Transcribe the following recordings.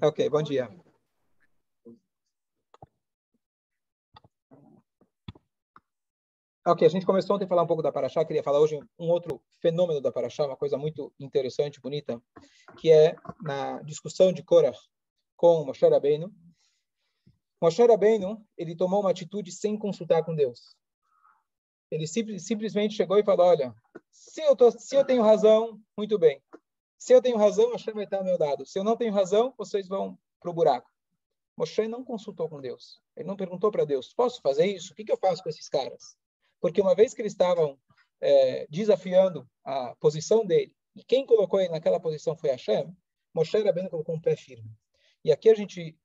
Ok, bom dia. Ok, a gente começou ontem a falar um pouco da Parashá, queria falar hoje um outro fenômeno da Parashá, uma coisa muito interessante, bonita, que é na discussão de Korach com Moshe Rabbeinu. Moshe Rabbeinu, ele tomou uma atitude sem consultar com Deus. Ele simplesmente chegou e falou, olha, se eu tenho razão, muito bem. Se eu tenho razão, Hashem vai estar ao meu lado. Se eu não tenho razão, vocês vão para o buraco. Moshe não consultou com Deus. Ele não perguntou para Deus, posso fazer isso? O que eu faço com esses caras? Porque uma vez que eles estavam desafiando a posição dele, e quem colocou ele naquela posição foi Hashem, Moshe Rabbeinu colocou um pé firme. E aqui a gente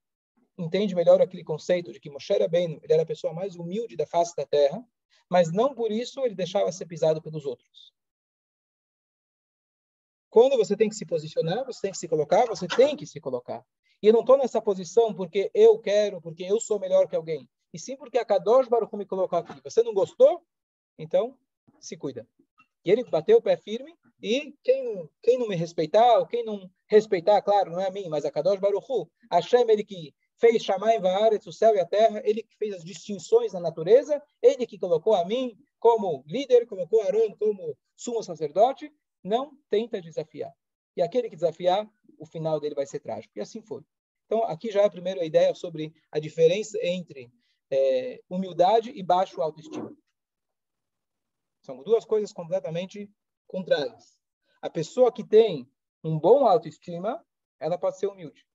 entende melhor aquele conceito de que Moshe Rabbeinu, ele era a pessoa mais humilde da face da terra, mas não por isso ele deixava ser pisado pelos outros. Quando você tem que se posicionar, você tem que se colocar, você tem que se colocar. E eu não estou nessa posição porque eu quero, porque eu sou melhor que alguém. E sim porque a Kadosh Baruch Hu me colocou aqui. Você não gostou? Então, se cuida. E ele bateu o pé firme, e quem não me respeitar, ou quem não respeitar, claro, não é a mim, mas a Kadosh Baruch Hu, Hashem, ele que fez Shamayim Va'aretz, o céu e a terra, ele que fez as distinções na natureza, ele que colocou a mim como líder, colocou Aaron como sumo sacerdote, não tenta desafiar. E aquele que desafiar, o final dele vai ser trágico. E assim foi. Então, aqui já é a primeira ideia sobre a diferença entre humildade e baixo autoestima. São duas coisas completamente contrárias. A pessoa que tem um bom autoestima, ela pode ser humilde.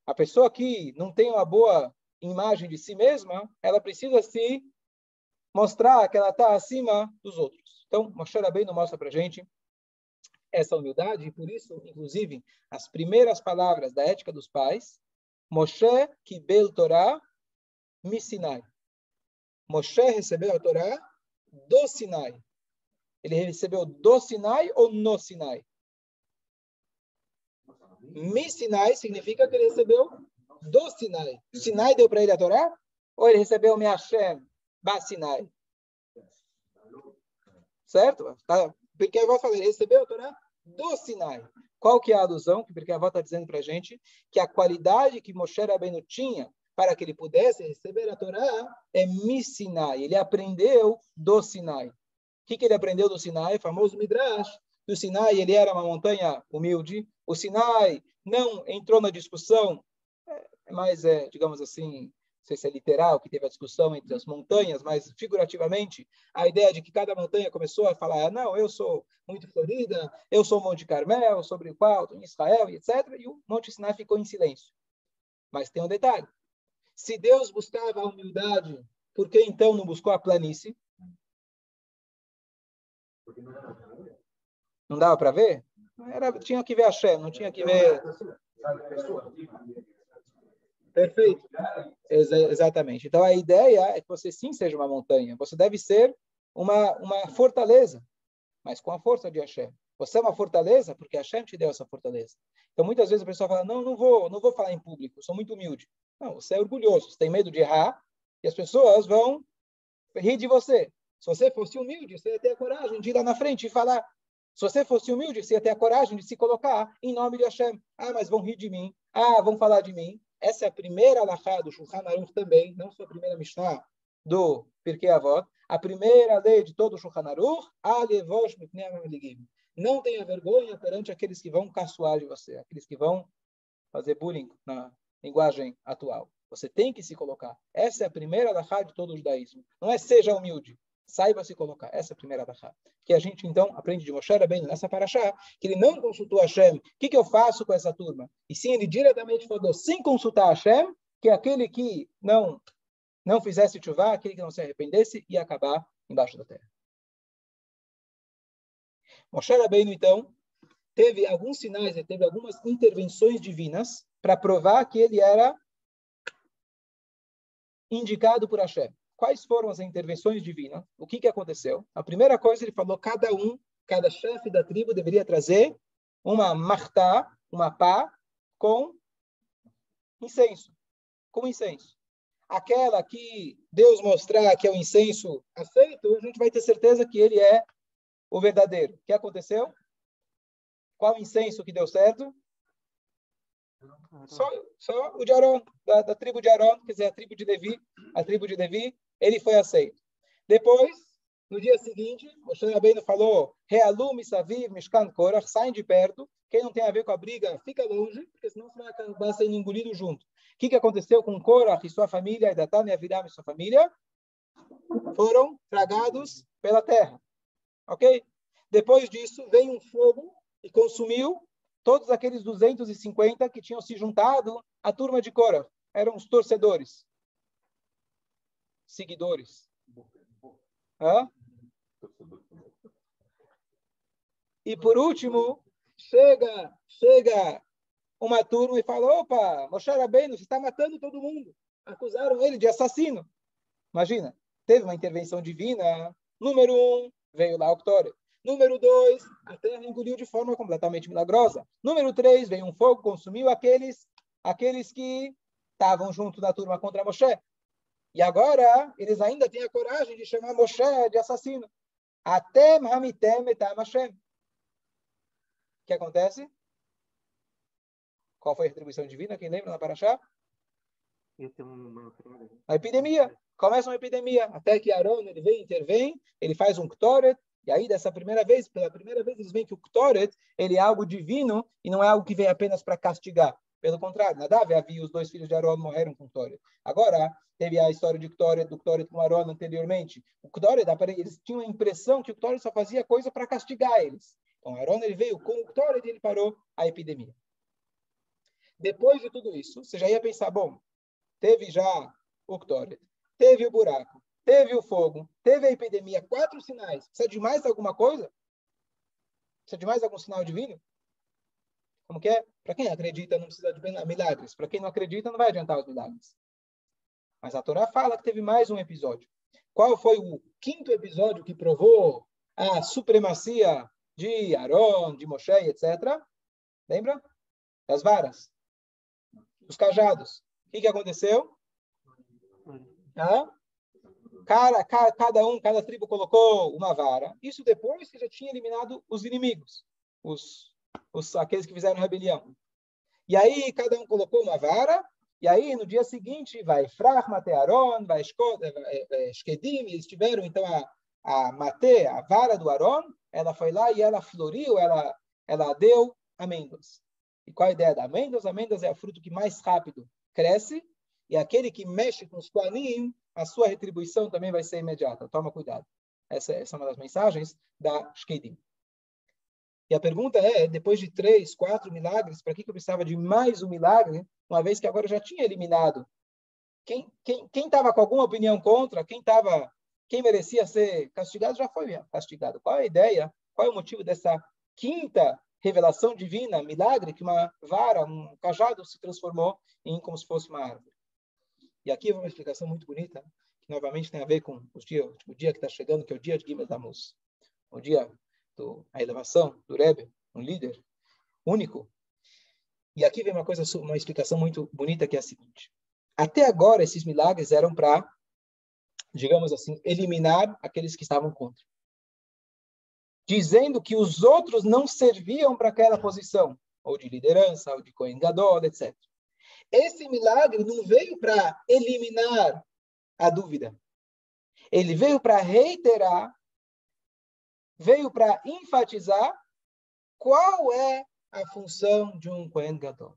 A pessoa que não tem uma boa imagem de si mesma, ela precisa se mostrar que ela está acima dos outros. Então, Moshe Rabbeinu mostra para a gente essa humildade, e por isso, inclusive, as primeiras palavras da ética dos pais, Moshe Kibel Torah mi Sinai. Moshe recebeu a Torá do Sinai. Ele recebeu do Sinai ou no Sinai? Mi Sinai significa que ele recebeu do Sinai. O Sinai deu para ele a Torá? Ou ele recebeu Mi Hashem ba Sinai? Certo? Porque a avó fala, ele recebeu a Torá do Sinai. Qual que é a alusão? Porque a avó está dizendo para a gente que a qualidade que Moshe Rabbeinu tinha para que ele pudesse receber a Torá é Mi Sinai. Ele aprendeu do Sinai. O que ele aprendeu do Sinai? O famoso Midrash. O Sinai, ele era uma montanha humilde. O Sinai não entrou na discussão, mas digamos assim, não sei se é literal, que teve a discussão entre as montanhas, mas figurativamente, a ideia de que cada montanha começou a falar, não, eu sou muito florida, eu sou o Monte Carmel, sobre o qual estou em Israel, etc. E o Monte Sinai ficou em silêncio. Mas tem um detalhe. Se Deus buscava a humildade, por que então não buscou a planície? Não dava para ver? Tinha que ver a Hashem, não tinha que ver... Perfeito. Exatamente. Então, a ideia é que você sim seja uma montanha. Você deve ser uma fortaleza, mas com a força de Hashem. Você é uma fortaleza porque Hashem te deu essa fortaleza. Então, muitas vezes a pessoa fala, não vou falar em público, sou muito humilde. Não, você é orgulhoso, você tem medo de errar, e as pessoas vão rir de você. Se você fosse humilde, você ia ter a coragem de ir lá na frente e falar. Se você fosse humilde, você ia ter a coragem de se colocar em nome de Hashem. Ah, mas vão rir de mim. Ah, vão falar de mim. Essa é a primeira alahá do Shulchan Aruch também, não só a primeira Mishnah do Pirkei Avot. A primeira lei de todo o Shulchan Aruch, Alevosh mipnei hamaligim. Não tenha vergonha perante aqueles que vão caçoar de você, aqueles que vão fazer bullying na linguagem atual. Você tem que se colocar. Essa é a primeira alahá de todo o judaísmo. Não é seja humilde, saiba se colocar. Essa é a primeira alahá. Que a gente, então, aprende de Moshe Rabbeinu nessa parashá, que ele não consultou Hashem. O que eu faço com essa turma? E sim, ele diretamente falou, sem consultar Hashem, que aquele que não fizesse tshuva, aquele que não se arrependesse, ia acabar embaixo da terra. Moshe Rabbeinu, então, teve alguns sinais, teve algumas intervenções divinas para provar que ele era indicado por Hashem. Quais foram as intervenções divinas? O que aconteceu? A primeira coisa, ele falou, cada chefe da tribo deveria trazer uma martá, uma pá, com incenso. Com incenso. Aquela que Deus mostrar que é o incenso aceito, a gente vai ter certeza que ele é o verdadeiro. O que aconteceu? Qual incenso que deu certo? Só o de Arão, da tribo de Arão, quer dizer, a tribo de Levi, ele foi aceito. Depois, no dia seguinte, Moshe Rabbeinu falou, Realu, Misaviv, Mishkan Korach, saem de perto, quem não tem a ver com a briga, fica longe, porque senão você vai acabar sendo engolido junto. O que aconteceu com Korach e sua família, e Datan e Aviram e sua família? Foram tragados pela terra. Ok? Depois disso, veio um fogo e consumiu todos aqueles 250 que tinham se juntado à turma de Korah. Eram os torcedores. Seguidores. Hã? E por último, chega uma turma e fala, opa, Moshe Rabbeinu, você está matando todo mundo. Acusaram ele de assassino. Imagina, teve uma intervenção divina. Número 1, veio lá o Ktoret. Número 2, a terra engoliu de forma completamente milagrosa. Número 3, veio um fogo, consumiu aqueles que estavam junto da turma contra Moshe. E agora, eles ainda têm a coragem de chamar Moshe de assassino. Atem hamitem etam Hashem. O que acontece? Qual foi a retribuição divina? Quem lembra na Parashá? A epidemia. Começa uma epidemia. Até que Arão, ele vem, intervém, ele faz um Ktoret. E aí, pela primeira vez, eles veem que o Ktoret, ele é algo divino e não é algo que vem apenas para castigar. Pelo contrário, Nadav e Avi, os dois filhos de Arão, morreram com Ktoret. Agora, teve a história do Ktoret com Arão anteriormente. O Ktoret, eles tinham a impressão que o Ktoret só fazia coisa para castigar eles. Então, Arão, ele veio com o Ktoret e ele parou a epidemia. Depois de tudo isso, você já ia pensar, bom, teve já o Ktoret, teve o buraco, teve o fogo, teve a epidemia, 4 sinais. Precisa de mais alguma coisa? Precisa de mais algum sinal divino? Como que é? Para quem acredita, não precisa de milagres. Para quem não acredita, não vai adiantar os milagres. Mas a Torá fala que teve mais um episódio. Qual foi o 5º episódio que provou a supremacia de Arão, de Moshe, etc.? Lembra? Das varas. Os cajados. O que aconteceu? Cada tribo colocou uma vara. Isso depois que já tinha eliminado os inimigos, aqueles que fizeram rebelião. E aí cada um colocou uma vara. E aí no dia seguinte vai Frach, Mate Aron, vai Shkedim. Eles tiveram então a Mate, a vara do Aron. Ela foi lá e ela floriu, ela deu amêndoas. E qual a ideia da amêndoas? Amêndoas é o fruto que mais rápido cresce. E aquele que mexe com os Kohanim, a sua retribuição também vai ser imediata. Toma cuidado. Essa é uma das mensagens da Shkedim. E a pergunta é, depois de 3, 4 milagres, para que eu precisava de mais um milagre, uma vez que agora eu já tinha eliminado? Quem estava com alguma opinião contra, quem merecia ser castigado, já foi castigado. Qual é a ideia? Qual é o motivo dessa 5ª revelação divina, milagre, que uma vara, um cajado se transformou em como se fosse uma árvore? E aqui uma explicação muito bonita, que novamente tem a ver com o dia que está chegando, que é o dia de Gimel Tammuz. O dia da elevação do Rebbe, um líder único. E aqui vem uma explicação muito bonita, que é a seguinte. Até agora, esses milagres eram para, digamos assim, eliminar aqueles que estavam contra. Dizendo que os outros não serviam para aquela posição, ou de liderança, ou de Kohen Gadol, etc. Esse milagre não veio para eliminar a dúvida. Ele veio para reiterar, veio para enfatizar qual é a função de um Kohen Gadol.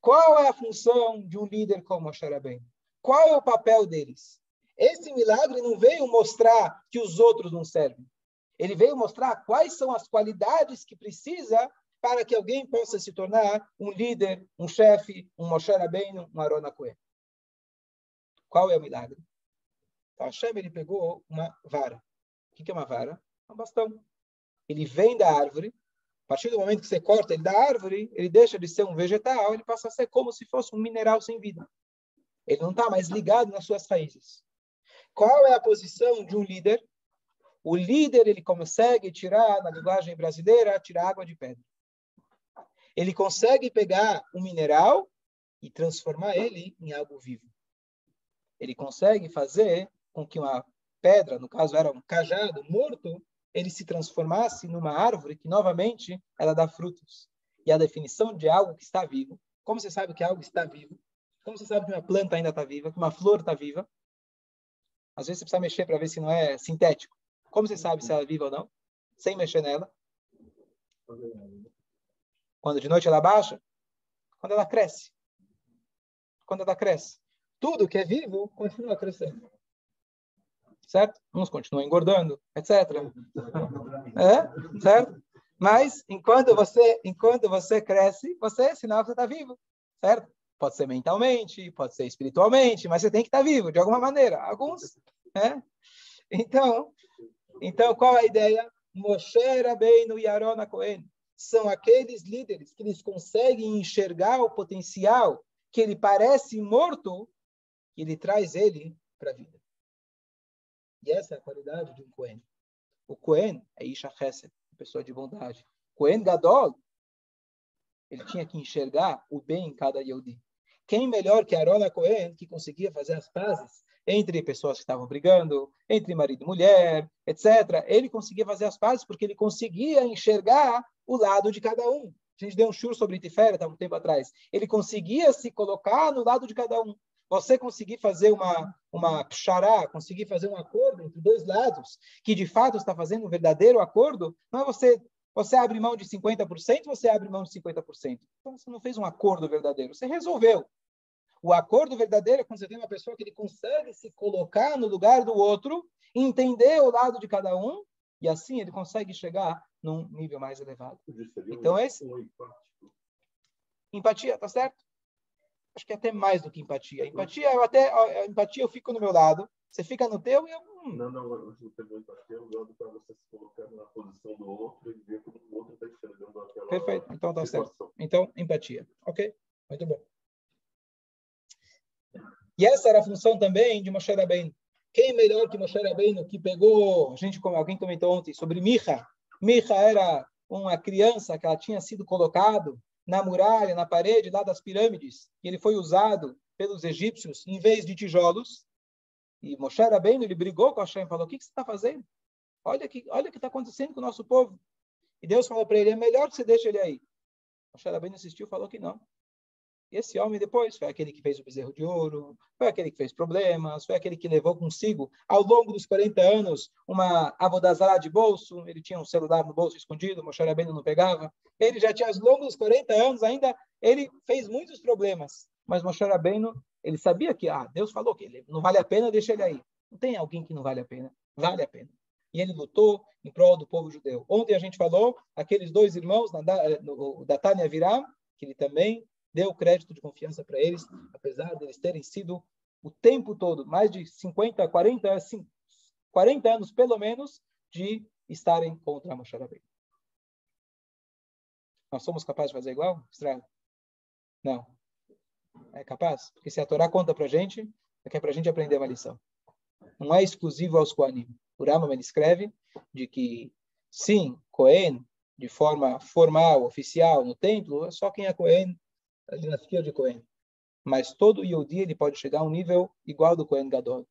Qual é a função de um líder como Moshe Rabbeinu? Qual é o papel deles? Esse milagre não veio mostrar que os outros não servem. Ele veio mostrar quais são as qualidades que precisa para que alguém possa se tornar um líder, um chefe, um Moshe Rabbeinu, um Aron HaKohen. Qual é o milagre? Então, Hashem, ele pegou uma vara. O que é uma vara? Um bastão. Ele vem da árvore. A partir do momento que você corta ele da árvore, ele deixa de ser um vegetal, ele passa a ser como se fosse um mineral sem vida. Ele não está mais ligado nas suas raízes. Qual é a posição de um líder? O líder, ele consegue tirar, na linguagem brasileira, tirar água de pedra. Ele consegue pegar um mineral e transformar ele em algo vivo. Ele consegue fazer com que uma pedra, no caso era um cajado morto, ele se transformasse numa árvore que, novamente, ela dá frutos. E a definição de algo que está vivo Como você sabe que algo está vivo? Como você sabe que uma planta ainda está viva, que uma flor está viva? Às vezes você precisa mexer para ver se não é sintético. Como você sabe se ela é viva ou não? Sem mexer nela. Quando de noite ela baixa? Quando ela cresce. Quando ela cresce. Tudo que é vivo continua crescendo. Certo? Uns continuam engordando, etc. Certo? Mas enquanto você cresce, é sinal que você está vivo. Certo? Pode ser mentalmente, pode ser espiritualmente, mas você tem que estar vivo, de alguma maneira. Alguns, né? Então, qual é a ideia? Moshe Rabbeinu e Aaron Cohen são aqueles líderes que eles conseguem enxergar o potencial que ele parece morto e ele traz ele para a vida. E essa é a qualidade de um Cohen. O Cohen é Isha Chesed, pessoa de bondade. Cohen Gadol, ele tinha que enxergar o bem em cada Yehudi. Quem melhor que Aaron Cohen, que conseguia fazer as pazes entre pessoas que estavam brigando, entre marido e mulher, etc. Ele conseguia fazer as pazes porque ele conseguia enxergar o lado de cada um. A gente deu um shur sobre Tiferet há um tempo atrás. Ele conseguia se colocar no lado de cada um. Você conseguir fazer uma pshará, conseguir fazer um acordo entre dois lados, que de fato está fazendo um verdadeiro acordo, não é você abre mão de 50%, você abre mão de 50%. Então, você não fez um acordo verdadeiro, você resolveu. O acordo verdadeiro é quando você tem uma pessoa que ele consegue se colocar no lugar do outro, entender o lado de cada um, e assim ele consegue chegar num nível mais elevado. Então, empatia, tá certo? Acho que é até mais do que empatia. Empatia, eu fico no meu lado, você fica no teu e eu... Não, eu não tenho empatia, eu gosto para você se colocar na posição do outro e ver como o outro está enxergando aquela Perfeito, então tá situação. certo. Então, empatia. Ok, muito bom. E essa era a função também de Moshe Rabbeinu. Quem melhor que Moshe Rabbeinu, que pegou, alguém comentou ontem sobre Micha. Micha era uma criança que ela tinha sido colocado na muralha, na parede lá das pirâmides, e ele foi usado pelos egípcios em vez de tijolos. E Moshe Rabbeinu, ele brigou com Hashem e falou: o que você está fazendo? Olha o que está acontecendo com o nosso povo. E Deus falou para ele: é melhor que você deixe ele aí. Moshe Rabbeinu insistiu, falou que não. E esse homem depois foi aquele que fez o bezerro de ouro, foi aquele que fez problemas, foi aquele que levou consigo, ao longo dos 40 anos, uma avodazara de bolso, ele tinha um celular no bolso escondido, Moshe Rabbeinu não pegava, ele já tinha, ao longo dos 40 anos ainda, ele fez muitos problemas, mas Moshe Rabbeinu, ele sabia que, Deus falou que ele não vale a pena, deixa ele aí. Não tem alguém que não vale a pena, vale a pena. E ele lutou em prol do povo judeu. Ontem a gente falou, aqueles dois irmãos, o Datan e Aviram, que ele também deu crédito de confiança para eles, apesar de eles terem sido o tempo todo, mais de 50, 40 anos pelo menos, de estarem contra Moshe Rabbeinu. Nós somos capazes de fazer igual, Israel? Não. É capaz? Porque se a Torá conta para a gente, é que é para a gente aprender uma lição. Não é exclusivo aos Kohanim. O Rambam ele escreve de que, sim, Cohen, de forma formal, oficial, no templo, é só quem é Cohen, a dinastia de Cohen. Mas todo Yehudi ele pode chegar a um nível igual do Cohen Gadol.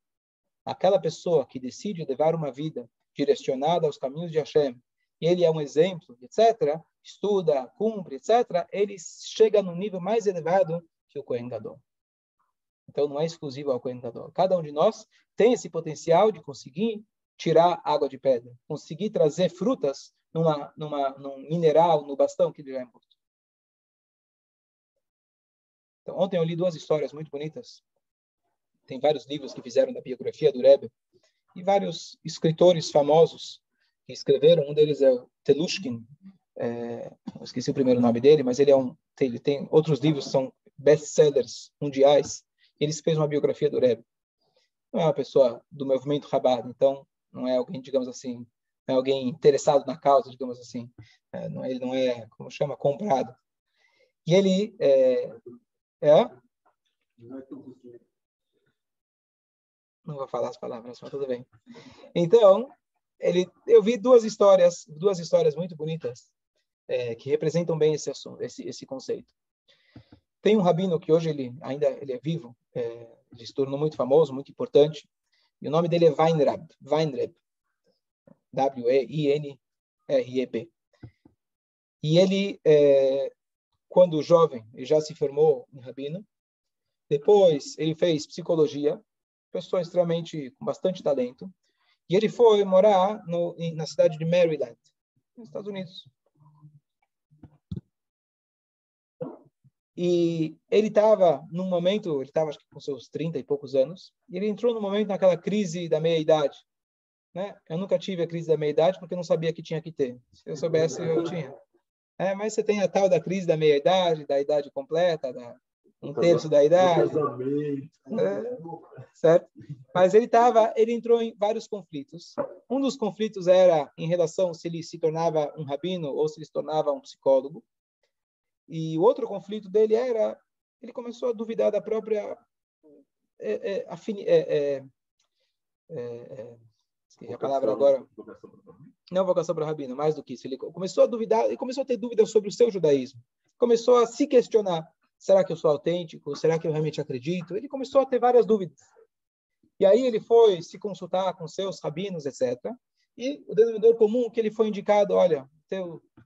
Aquela pessoa que decide levar uma vida direcionada aos caminhos de Hashem, e ele é um exemplo, etc., estuda, cumpre, etc., ele chega no nível mais elevado que o Cohen Gadol. Então não é exclusivo ao Cohen Gadol. Cada um de nós tem esse potencial de conseguir tirar água de pedra, conseguir trazer frutas num mineral, no bastão que ele já é morto. Então, ontem eu li duas histórias muito bonitas. Tem vários livros que fizeram da biografia do Rebbe e vários escritores famosos que escreveram. Um deles é o Telushkin. Eu esqueci o primeiro nome dele, mas ele tem outros livros que são best-sellers mundiais. Ele fez uma biografia do Rebbe. Não é uma pessoa do movimento Chabad, então não é alguém, digamos assim, não é alguém interessado na causa, digamos assim. Ele não é, como chama, comprado. E ele não vou falar as palavras, mas tudo bem. Então, eu vi duas histórias muito bonitas que representam bem esse assunto, esse conceito. Tem um rabino que hoje ele é vivo, ele se tornou muito famoso, muito importante, e o nome dele é Weinreb, W-E-I-N-R-E-B. E ele, quando jovem, ele já se formou em rabino. Depois, ele fez psicologia, pessoa extremamente com bastante talento. E ele foi morar na cidade de Maryland, nos Estados Unidos. E ele estava num momento, ele estava acho que com seus 30 e poucos anos, e ele entrou num momento naquela crise da meia-idade. Né? Eu nunca tive a crise da meia-idade porque eu não sabia que tinha que ter. Se eu soubesse, eu tinha. Mas você tem a tal da crise da meia-idade, da idade completa, um terço da idade. Certo? Mas ele entrou em vários conflitos. Um dos conflitos era em relação se ele se tornava um rabino ou se ele se tornava um psicólogo. E o outro conflito dele era, ele começou a duvidar da própria esqueci a palavra agora. Não vocação para rabino, mais do que isso. Ele começou a duvidar, e começou a ter dúvidas sobre o seu judaísmo. Começou a se questionar. Será que eu sou autêntico? Será que eu realmente acredito? Ele começou a ter várias dúvidas. E aí ele foi se consultar com seus rabinos, etc. E o denominador comum que ele foi indicado, olha,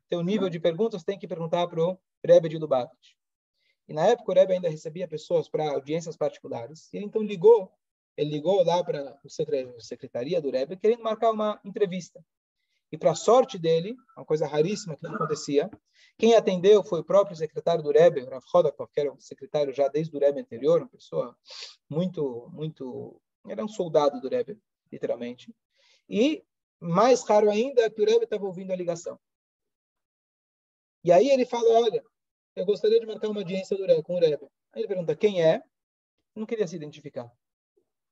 teu nível de perguntas tem que perguntar para o Rebbe de Lubavitch. E na época o Rebbe ainda recebia pessoas para audiências particulares. E ele então ligou lá para a secretaria do Rebbe, querendo marcar uma entrevista. E para a sorte dele, uma coisa raríssima que não acontecia, quem atendeu foi o próprio secretário do Rebbe, Rav Chodakov, que era um secretário já desde o Rebbe anterior, uma pessoa muito... Era um soldado do Rebbe, literalmente. E, mais raro ainda, que o Rebbe estava ouvindo a ligação. E aí ele fala, olha, eu gostaria de marcar uma audiência com o Rebbe. Aí ele pergunta, quem é? Não queria se identificar.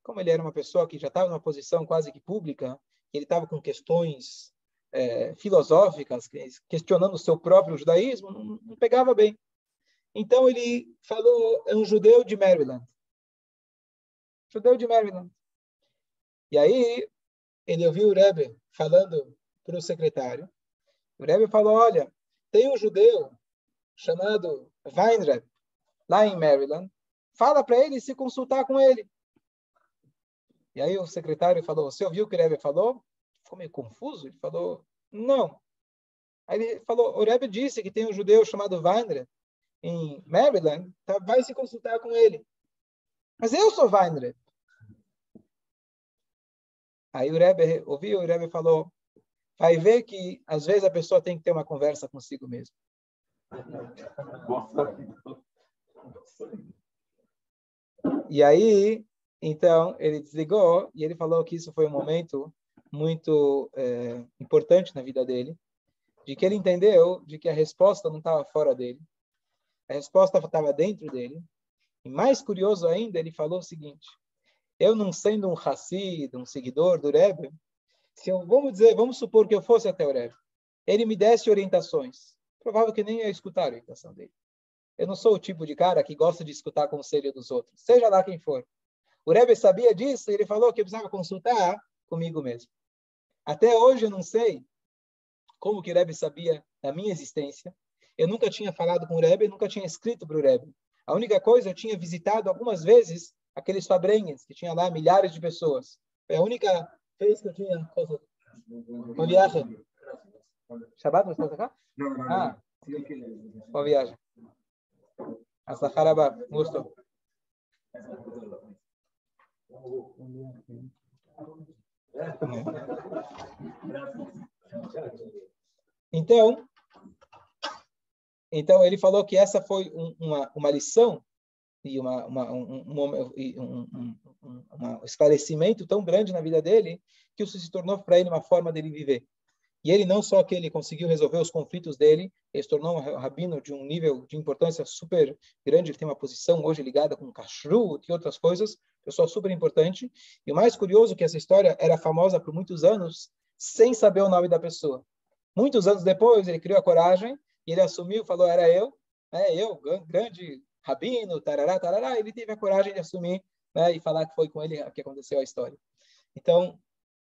Como ele era uma pessoa que já estava numa posição quase que pública, ele estava com questões filosóficas, questionando o seu próprio judaísmo, não pegava bem. Então ele falou, é um judeu de Maryland. Judeu de Maryland. E aí ele ouviu o Rebbe falando para o secretário. O Rebbe falou, olha, tem um judeu chamado Weinreb, lá em Maryland, fala para ele se consultar com ele. E aí o secretário falou, você ouviu o que o Rebbe falou? Ficou meio confuso, ele falou, não. Aí ele falou, o Rebbe disse que tem um judeu chamado Weinreb em Maryland, vai se consultar com ele. Mas eu sou Weinreb. Aí o Rebbe ouviu, o Rebbe falou, vai ver que às vezes a pessoa tem que ter uma conversa consigo mesmo. E aí, então, ele desligou e ele falou que isso foi um momento muito importante na vida dele, de que ele entendeu de que a resposta não estava fora dele, a resposta estava dentro dele. E mais curioso ainda, ele falou o seguinte, eu não sendo um Hassid, um seguidor do Rebbe, vamos supor que eu fosse até o Rebbe, ele me desse orientações, provável que nem ia escutar a orientação dele. Eu não sou o tipo de cara que gosta de escutar conselho dos outros, seja lá quem for. O Rebbe sabia disso e ele falou que eu precisava consultar comigo mesmo. Até hoje eu não sei como que o Rebbe sabia da minha existência. Eu nunca tinha falado com o Rebbe, nunca tinha escrito para o Rebbe. A única coisa, eu tinha visitado algumas vezes aqueles fabrenhens, que tinha lá milhares de pessoas. Foi a única vez que eu tinha... Uma viagem. Shabbat, você está cá? Não. Uma viagem. Aslacharabá, gostou. Então ele falou que essa foi uma lição e um esclarecimento tão grande na vida dele que isso se tornou para ele uma forma dele viver. E ele não só que ele conseguiu resolver os conflitos dele, ele se tornou um rabino de um nível de importância super grande, ele tem uma posição hoje ligada com kashrut e outras coisas, pessoa super importante. E o mais curioso é que essa história era famosa por muitos anos, sem saber o nome da pessoa. Muitos anos depois, ele criou a coragem, e ele assumiu, falou, era eu, grande rabino, tarará, tarará, ele teve a coragem de assumir, e falar que foi com ele que aconteceu a história. Então,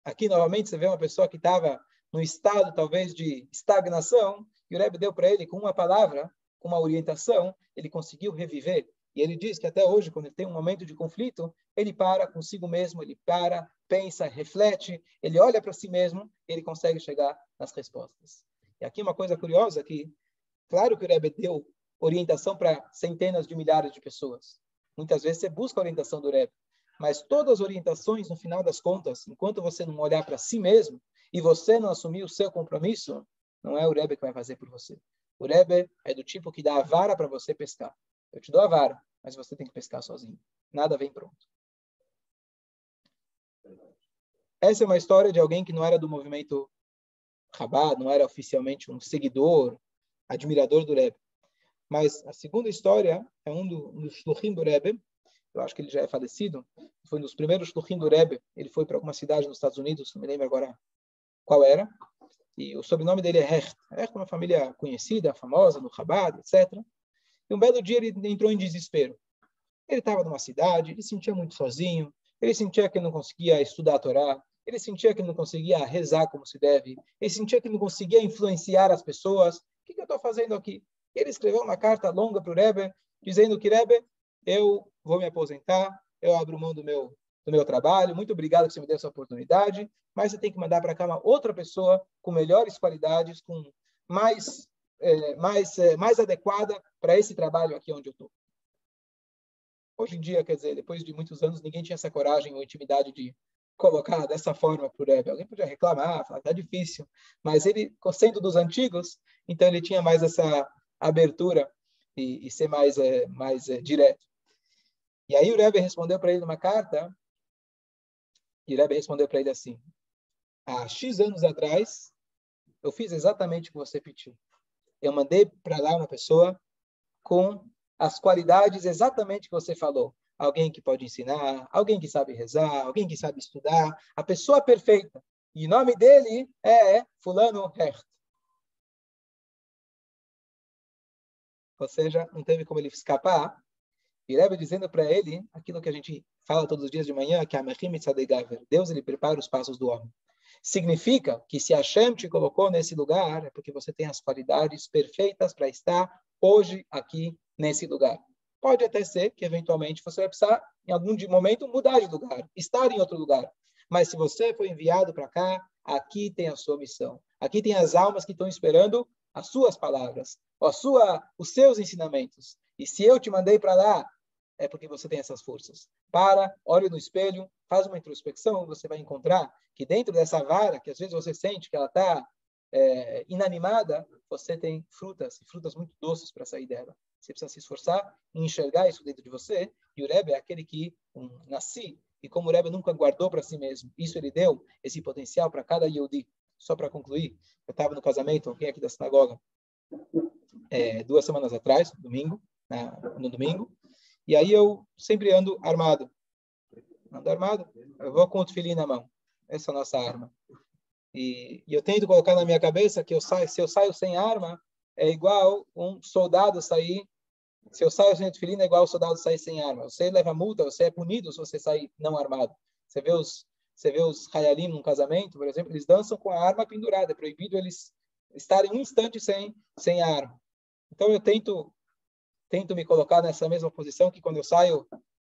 aqui novamente você vê uma pessoa que estava num estado talvez de estagnação, e o Rebbe deu para ele com uma palavra, com uma orientação, ele conseguiu reviver. E ele diz que até hoje, quando ele tem um momento de conflito, ele para consigo mesmo, ele para, pensa, reflete, ele olha para si mesmo, e ele consegue chegar nas respostas. E aqui uma coisa curiosa que, claro que o Rebbe deu orientação para centenas de milhares de pessoas. Muitas vezes você busca a orientação do Rebbe, mas todas as orientações, no final das contas, enquanto você não olhar para si mesmo e você não assumir o seu compromisso, não é o Rebbe que vai fazer por você. O Rebbe é do tipo que dá a vara para você pescar. Eu te dou a vara, mas você tem que pescar sozinho. Nada vem pronto. Essa é uma história de alguém que não era do movimento Chabad, não era oficialmente um seguidor, admirador do Rebbe. Mas a segunda história é um dos shluchim do Rebbe. Eu acho que ele já é falecido. Foi um dos primeiros shluchim do Rebbe. Ele foi para alguma cidade nos Estados Unidos, não me lembro agora qual era. E o sobrenome dele é Hecht. Hecht é uma família conhecida, famosa, no Chabad, etc. E um belo dia ele entrou em desespero. Ele estava numa cidade, ele se sentia muito sozinho, ele sentia que ele não conseguia estudar a Torá, ele sentia que ele não conseguia rezar como se deve, ele sentia que ele não conseguia influenciar as pessoas. O que eu estou fazendo aqui? Ele escreveu uma carta longa para o Rebbe, dizendo que, Rebbe, eu vou me aposentar, eu abro mão do meu trabalho, muito obrigado que você me deu essa oportunidade, mas você tem que mandar para cá uma outra pessoa com melhores qualidades, com mais adequada para esse trabalho aqui onde eu estou. Hoje em dia, quer dizer, depois de muitos anos, ninguém tinha essa coragem ou intimidade de colocar dessa forma para o Rebbe. Alguém podia reclamar, falar que está difícil, mas ele, sendo dos antigos, então ele tinha mais essa abertura e ser mais direto. E aí o Rebbe respondeu para ele numa carta, e o Rebbe respondeu para ele assim: há X anos atrás, eu fiz exatamente o que você pediu. Eu mandei para lá uma pessoa com as qualidades exatamente que você falou. Alguém que pode ensinar, alguém que sabe rezar, alguém que sabe estudar, a pessoa perfeita. E o nome dele é Fulano Hecht. Ou seja, não teve como ele escapar. E Rebbe dizendo para ele aquilo que a gente fala todos os dias de manhã, que Deus ele prepara os passos do homem. Significa que se Hashem te colocou nesse lugar, é porque você tem as qualidades perfeitas para estar hoje aqui nesse lugar. Pode até ser que, eventualmente, você vai precisar, em algum momento, mudar de lugar, estar em outro lugar. Mas se você foi enviado para cá, aqui tem a sua missão. Aqui tem as almas que estão esperando as suas palavras, os seus ensinamentos. E se eu te mandei para lá, é porque você tem essas forças. Olhe no espelho, faz uma introspecção, você vai encontrar que dentro dessa vara, que às vezes você sente que ela está inanimada, você tem frutas muito doces para sair dela. Você precisa se esforçar em enxergar isso dentro de você, e o Rebbe é aquele que nasci, e como o Rebbe nunca guardou para si mesmo, isso ele deu, esse potencial para cada Yehudi. Só para concluir, eu estava no casamento, alguém aqui da sinagoga, 2 semanas atrás, no domingo, e aí eu sempre ando armado. Eu vou com o tefilim na mão. Essa é a nossa arma. E eu tento colocar na minha cabeça que se eu saio sem arma, é igual um soldado sair. Se eu saio sem tefilim, é igual um soldado sair sem arma. Você leva multa, você é punido se você sair não armado. Você vê os hayalim num casamento, por exemplo, eles dançam com a arma pendurada. É proibido eles estarem um instante sem a arma. Então eu tento me colocar nessa mesma posição que quando eu saio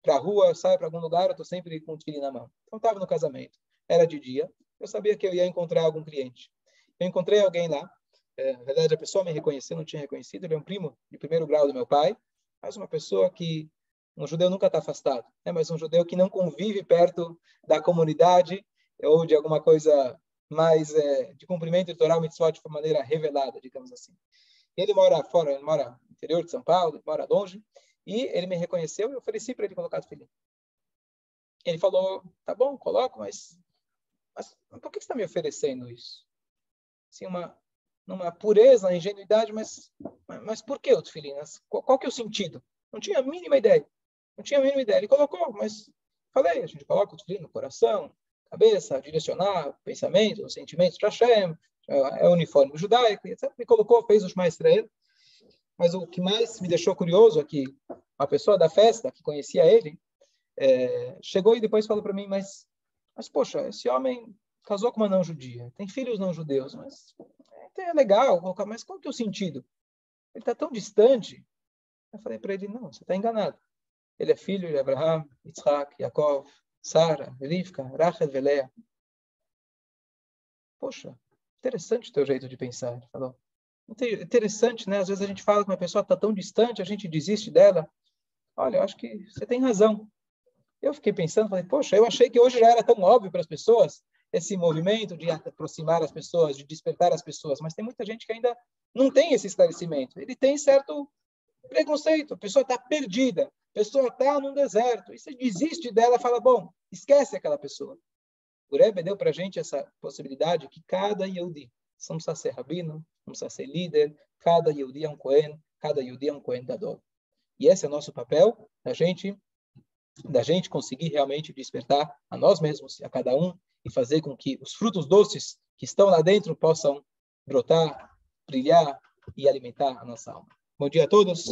para a rua, eu saio para algum lugar, eu estou sempre com o tefilim na mão. Então, estava no casamento. Era de dia. Eu sabia que eu ia encontrar algum cliente. Eu encontrei alguém lá. Na verdade, a pessoa me reconheceu, não tinha reconhecido. Ele é um primo de primeiro grau do meu pai. Mas uma pessoa que um judeu nunca está afastado. Mas um judeu que não convive perto da comunidade ou de alguma coisa mais de cumprimento de Torá Mitzvot de maneira revelada, digamos assim. Ele mora fora, ele mora no interior de São Paulo, ele mora longe, e ele me reconheceu e eu ofereci para ele colocar tefilim. Ele falou, tá bom, coloco, mas por que você está me oferecendo isso? Assim, numa pureza, uma ingenuidade, mas por que o tefilim? Qual que é o sentido? Não tinha a mínima ideia. Ele colocou, mas falei, a gente coloca o tefilim no coração, cabeça, direcionar o pensamento, os sentimentos para Hashem, é o uniforme judaico, etc. Me colocou, fez os mais para ele. Mas o que mais me deixou curioso é que a pessoa da festa, que conhecia ele, chegou e depois falou para mim, mas poxa, esse homem casou com uma não-judia, tem filhos não-judeus, mas é legal, mas qual que é o sentido? Ele está tão distante. Eu falei para ele, não, você está enganado. Ele é filho de Abraham, Yitzhak, Yaakov, Sara, Rivka, Rachel e Leah. Poxa, interessante o teu jeito de pensar, ele falou. Interessante, né? Às vezes a gente fala que uma pessoa está tão distante, a gente desiste dela. Olha, eu acho que você tem razão. Eu fiquei pensando, falei, poxa, eu achei que hoje já era tão óbvio para as pessoas esse movimento de aproximar as pessoas, de despertar as pessoas, mas tem muita gente que ainda não tem esse esclarecimento. Ele tem certo preconceito, a pessoa está perdida, a pessoa está num deserto, e você desiste dela e fala, bom, esquece aquela pessoa. O Rebbe deu para a gente essa possibilidade que cada Yehudi, não precisa ser rabino, não precisa ser líder, cada Yehudi é um Cohen, cada Yehudi é um Cohen Gadol. E esse é o nosso papel, da gente conseguir realmente despertar a nós mesmos, a cada um, e fazer com que os frutos doces que estão lá dentro possam brotar, brilhar e alimentar a nossa alma. Bom dia a todos.